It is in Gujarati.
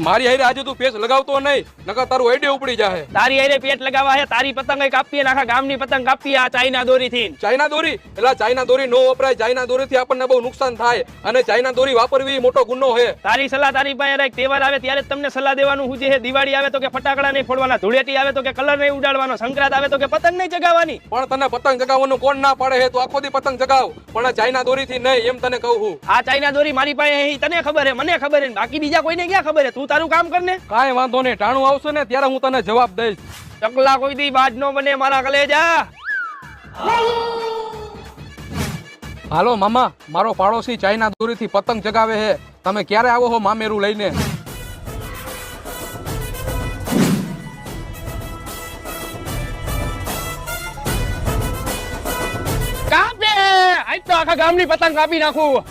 મારી હારે આજે તું પેચ લગાવતો નહીં, નકર તારું આઈડે ઉપડી જાહે. તારી હારે પેટ લગાવવા હે, તારી પતંગ કાપીએ, આખા ગામની પતંગ કાપીએ આ ચાઇના દોરીથી. ચાઇના દોરી? એટલે ચાઇના દોરી નો વપરાય. ચાઇના દોરીથી આપણને બહુ નુકસાન થાય અને ચાઇના દોરી વાપરવી મોટો ગુનો છે. તારી સલાહ તારી પાસે રાખ. તહેવાર આવે ત્યારે જ તમને સલાહ દેવાનું હું છે. દિવાળી આવે તો કે ફટાકડા નહીં ફોડવાના, ધૂળેટી આવે તો કે કલર નહીં ઉડાડવાનો, સંક્રાંત આવે તો કે પતંગ નહીં ચગાવવાની. પણ તને પતંગ ચગાવવાનું કોણ ના પાડે છે? તું આખો દી પતંગ ચગાવ, પણ આ ચાઇના દોરીથી નહીં, એમ તને કહું છું. આ ચાઇના દોરી મારી પાસે તને ખબર હે, મને ખબર હે, બાકી બીજા કોઈને ક્યાં ખબર હે? તું તારું કામ કર ને. કાંઈ વાંધો નહીં, ટાણું આવશે ને ત્યારે હું તને જવાબ દઈશ. ચકલા કોઈ દી બાજ નો બને મારા કલેજા. હાલો મામા, મારો પાડોશી ચાઇના દોરીથી પતંગ ચગાવે છે. તમે ક્યારે આવો છો મામેરું લઈને? કાપે આજ તો આખા ગામની પતંગ કાપી નાખું.